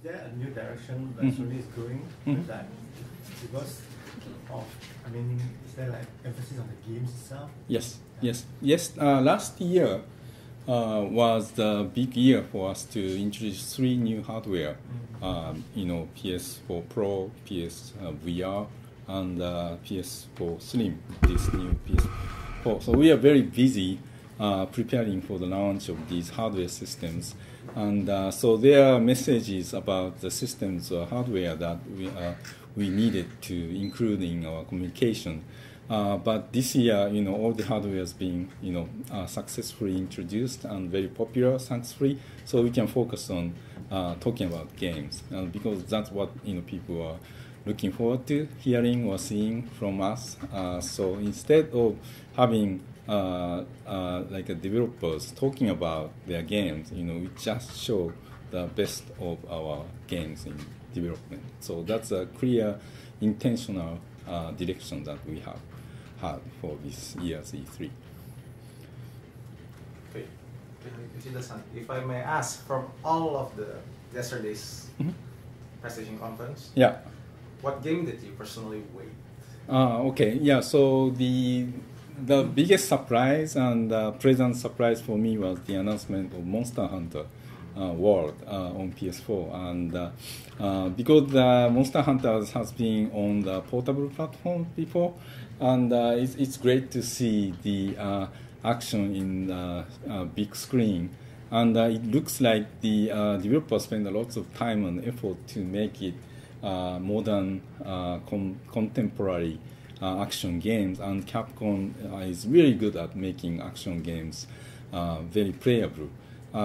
there a new direction that Sony is going with that? Because of, I mean, is there like emphasis on the games itself? Yes. Last year was the big year for us to introduce 3 new hardware. PS4 Pro, PS VR, and PS4 Slim. This new PS4. So we are very busy preparing for the launch of these hardware systems, and so there are messages about the systems or hardware that we needed to include in our communication. But this year, all the hardware has been, successfully introduced and very popular, thankfully. So we can focus on talking about games, because that's what people are looking forward to hearing or seeing from us. So instead of having like developers talking about their games, we just show the best of our games in development. So that's a clear, intentional direction that we have had for this year's E3. Okay, Yoshida-san, if I may ask, from all of the yesterday's PlayStation conference, what game did you personally wait? So the biggest surprise and pleasant surprise for me was the announcement of Monster Hunter World on PS4, and because Monster Hunter has been on the portable platform before, and it's great to see the action in big screen, and it looks like the developers spend a lot of time and effort to make it modern, contemporary action games, and Capcom is really good at making action games very playable.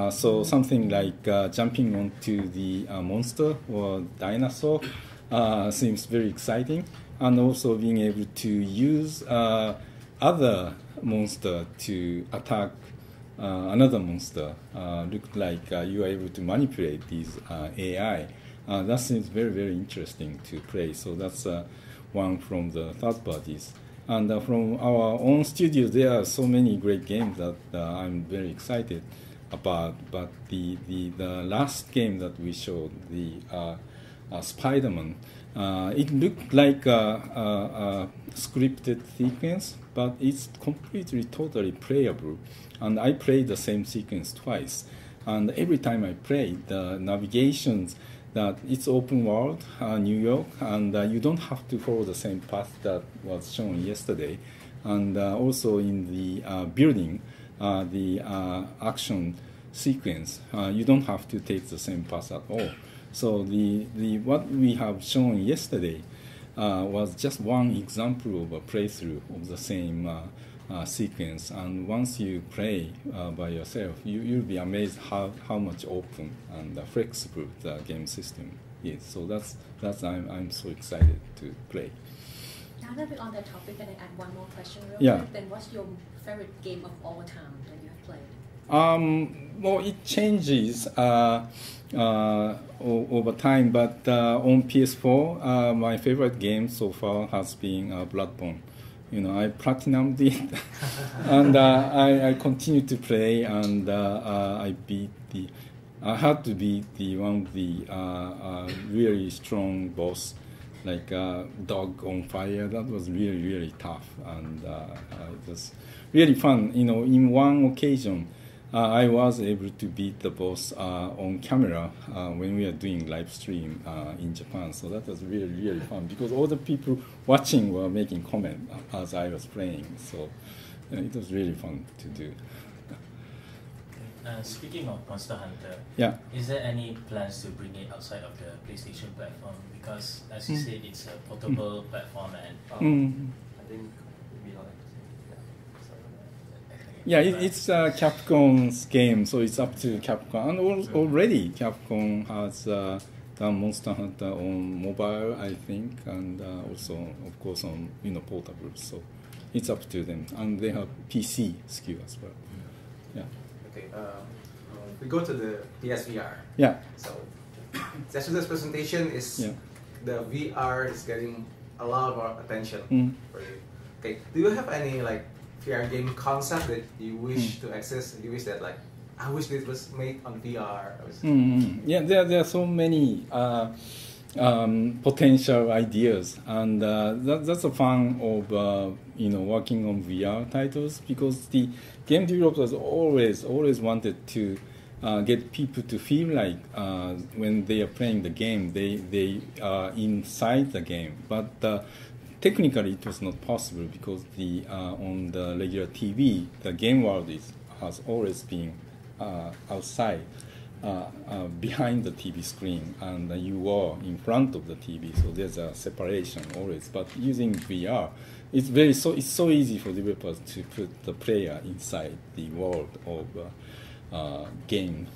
So something like jumping onto the monster or dinosaur seems very exciting, and also being able to use other monster to attack another monster. Looked like you are able to manipulate these AI. That seems very, very interesting to play. So that's one from the third parties. And from our own studio, there are so many great games that I'm very excited about. But the last game that we showed, the Spider-Man, it looked like a scripted sequence, but it's completely, totally playable. And I played the same sequence twice. And every time I played, the navigations, that it's open world, New York, and you don't have to follow the same path that was shown yesterday. And also in the building, the action sequence, you don't have to take the same path at all. So the what we have shown yesterday was just one example of a playthrough of the same sequence. And once you play by yourself, you'll be amazed how much open and flexible the game system is. So that's I'm so excited to play. Now that we're on that topic, can I add one more question real quick? Then what's your favorite game of all time that you have played? Well, it changes over time, but on PS4, my favorite game so far has been Bloodborne. I platinumed it, and I continue to play, and I had to beat one of the really strong boss, like Dog on Fire. That was really, really tough, and it was really fun. In one occasion, I was able to beat the boss on camera when we were doing live stream in Japan. So that was really, really fun, because all the people watching were making comment as I was playing. So it was really fun to do. Speaking of Monster Hunter, is there any plans to bring it outside of the PlayStation platform? Because as you said, it's a portable platform, and I think maybe not. It's Capcom's game, so it's up to Capcom. And already Capcom has done Monster Hunter on mobile, I think, and also, of course, on portable. So it's up to them, and they have PC SKU as well. Okay. We go to the PSVR. So yesterday's presentation is the VR is getting a lot of attention for you. Okay. Do you have any VR game concept that you wish to access? You wish that I wish this was made on VR. Yeah, there are so many potential ideas, and that's the fun of working on VR titles, because the game developers always wanted to get people to feel like when they are playing the game, they are inside the game. But technically, it was not possible, because on the regular TV, the game world has always been outside, behind the TV screen, and you are in front of the TV. So there's a separation always. But using VR, it's so easy for developers to put the player inside the world of game,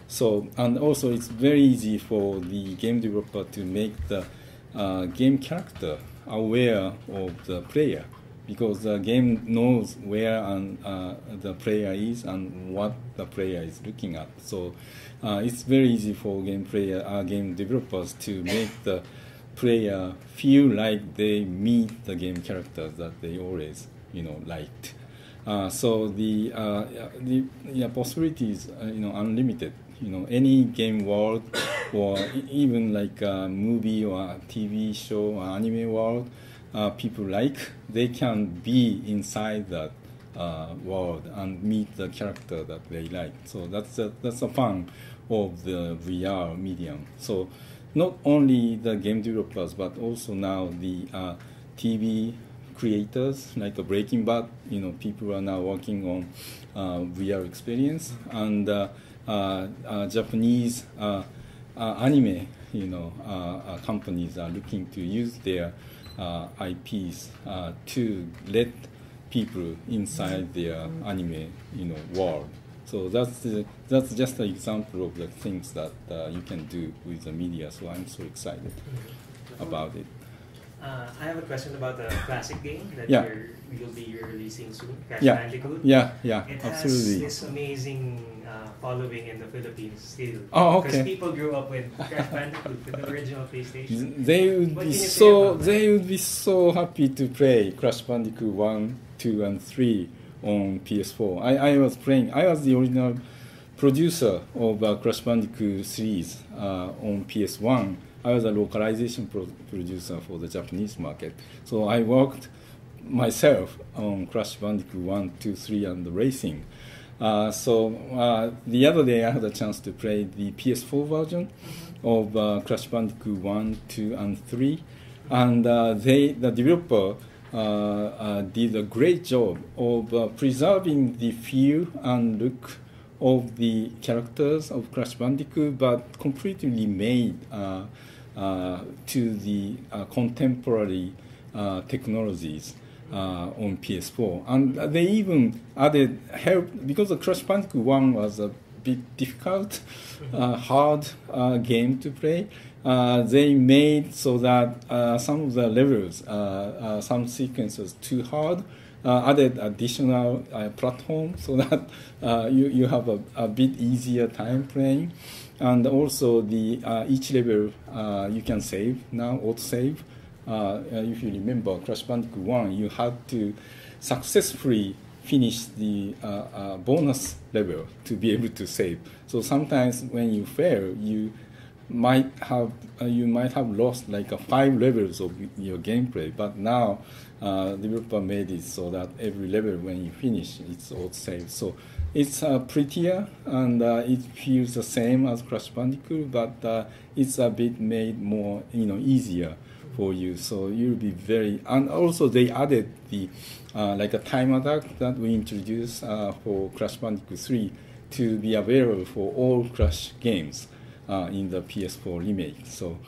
So, and also it's very easy for the game developer to make the game character aware of the player, because the game knows where the player is and what the player is looking at. So it's very easy for game developers to make the player feel like they meet the game characters that they always liked. So the possibilities unlimited. Any game world, or even like a movie or a TV show or anime world, people they can be inside that world and meet the character that they like. So that's the fun of the VR medium. So not only the game developers, but also now the TV creators, like Breaking Bad. People are now working on VR experience, and Japanese anime, companies are looking to use their IPs to let people inside their anime, world. So that's just an example of the things that you can do with the media. So I'm so excited about it. I have a question about the classic game that you'll be releasing soon, Crash Bandicoot. Yeah, it absolutely. It has this amazing following in the Philippines still. Oh, okay. Because people grew up with Crash Bandicoot, with the original PlayStation. They would be so happy to play Crash Bandicoot 1, 2, and 3 on PS4. I was the original producer of Crash Bandicoot series on PS1. I was a localization producer for the Japanese market. So I worked myself on Crash Bandicoot 1, 2, 3, and the racing. So the other day I had a chance to play the PS4 version of Crash Bandicoot 1, 2, and 3. And the developer did a great job of preserving the feel and look of the characters of Crash Bandicoot, but completely made to the contemporary technologies on PS4. And they even added help, because the Crash Bandicoot 1 was a bit difficult, hard game to play. They made so that some of the levels, some sequences too hard, added additional platform so that you have a bit easier time playing. And also each level you can save now, auto-save. If you remember Crash Bandicoot 1, you had to successfully finish the bonus level to be able to save. So sometimes when you fail, you might have lost like 5 levels of your gameplay. But now the developer made it so that every level when you finish, it's auto-save. So it's prettier, and it feels the same as Crash Bandicoot, but it's a bit made more easier for you. So you'll be and also they added the like a time attack that we introduced for Crash Bandicoot 3 to be available for all Crash games in the PS4 remake. So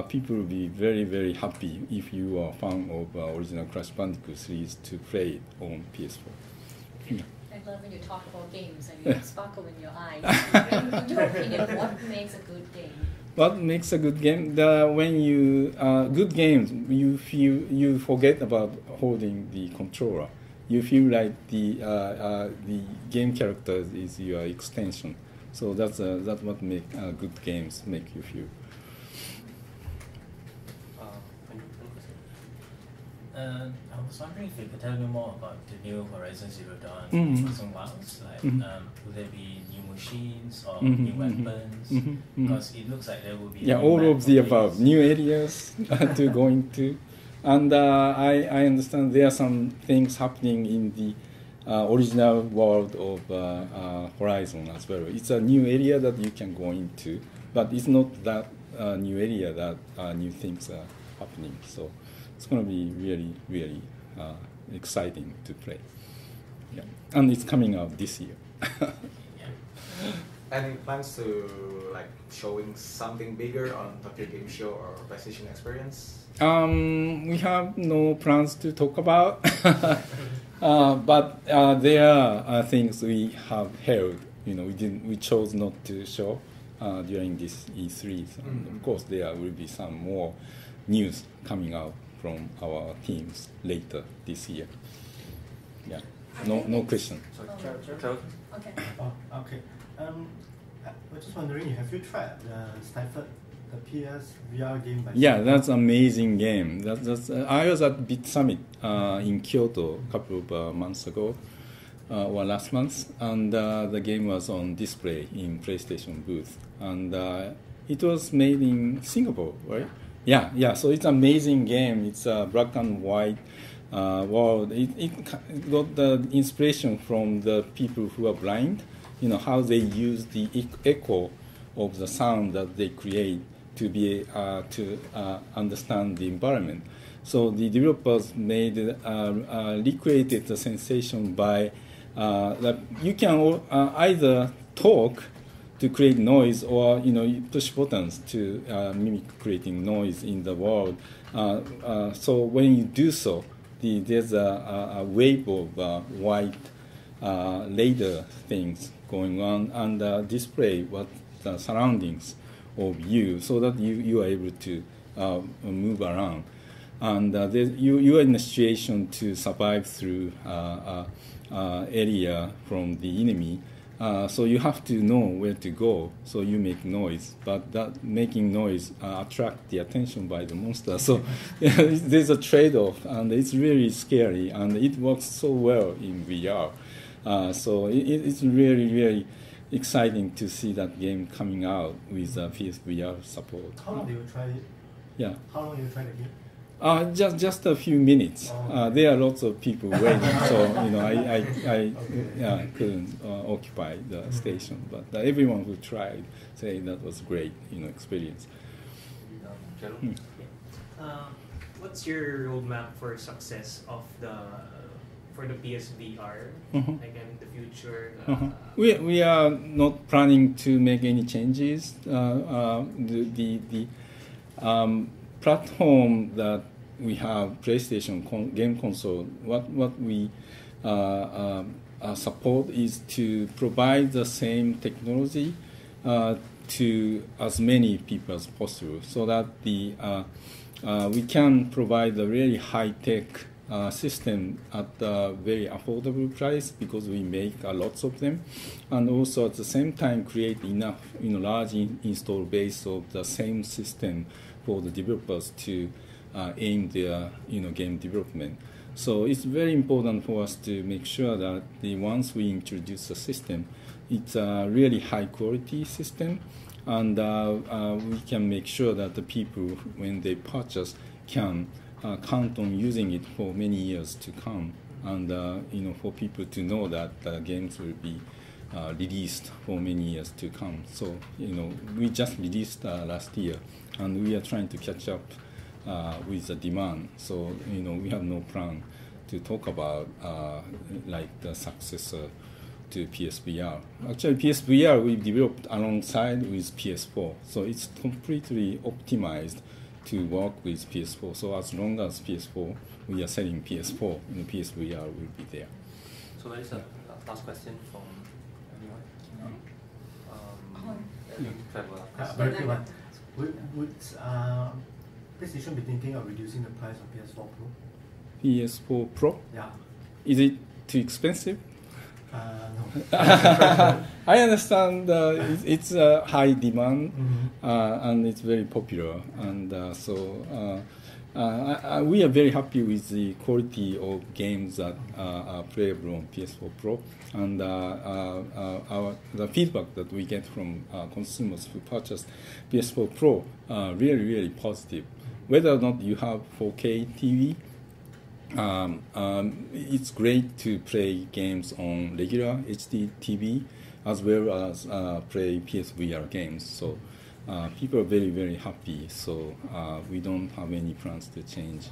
people will be very, very happy if you are a fan of original Crash Bandicoot series to play it on PS4. Yeah. I love when you talk about games and you sparkle in your eyes. In your opinion, what makes a good game? What makes a good game? When you good games, you forget about holding the controller. You feel like the game character is your extension. So that's what make good games make you feel. I was wondering if you could tell me more about the new Horizon Zero Dawn Frozen Wilds. Like, will there be new machines or new weapons? Because it looks like there will be all of the above. New areas to go into. And I understand there are some things happening in the original world of Horizon as well. It's a new area that you can go into, but it's not that new area that new things are happening. So it's going to be really, really exciting to play. Yeah. And it's coming out this year. Any plans to like showing something bigger on Tokyo Game Show or PlayStation Experience? We have no plans to talk about, but there are things we have held. We chose not to show during this E3. And of course, there will be some more news coming out from our teams later this year. Yeah, no question. Okay. Oh, okay. I was just wondering, have you tried Stifled, the PS VR game by Yeah, that's an amazing game. I was at Bit Summit in Kyoto a couple of months ago, or last month, and the game was on display in PlayStation booth. And it was made in Singapore, right? Yeah. So it's an amazing game. It's a black and white world. It got the inspiration from the people who are blind. How they use the echo of the sound that they create to be to understand the environment. So the developers recreated the sensation by that you can either talk to create noise, or you push buttons to mimic creating noise in the world. So when you do so, there's a wave of white laser things going on and display what the surroundings of you, so that you are able to move around. And you are in a situation to survive through area from the enemy. So you have to know where to go, so you make noise. But that making noise attract the attention by the monster. So there's a trade-off, and it's really scary, and it works so well in VR. So it's really, really exciting to see that game coming out with PSVR support. How long do you try it? Yeah. How long do you try the game? Just a few minutes. There are lots of people waiting, so I couldn't occupy the station. But everyone who tried say that was great, experience. What's your roadmap for success of for the PSVR? Like in the future? We are not planning to make any changes. The platform that we have, PlayStation game console, what we support is to provide the same technology to as many people as possible, so that we can provide a really high-tech system at a very affordable price, because we make lots of them, and also at the same time create enough large install base of the same system for the developers to aim their game development. So it's very important for us to make sure that once we introduce a system, it's a really high quality system, and we can make sure that the people, when they purchase, can count on using it for many years to come, and for people to know that the games will be released for many years to come. So we just released last year, and we are trying to catch up with the demand. So we have no plan to talk about like the successor to PSVR. Actually, PSVR we developed alongside with PS4, so it's completely optimized to work with PS4. So as long as PS4, we are selling PS4, PSVR will be there. So there is a last question from anyone. Very quick one. Would PlayStation be thinking of reducing the price of PS4 Pro? PS4 Pro? Yeah. Is it too expensive? No. I understand it's a high demand, and it's very popular, and so we are very happy with the quality of games that are playable on PS4 Pro, and the feedback that we get from consumers who purchase PS4 Pro are really, really positive. Whether or not you have 4K TV, it's great to play games on regular HD TV as well as play PSVR games. So people are very, very happy. So we don't have any plans to change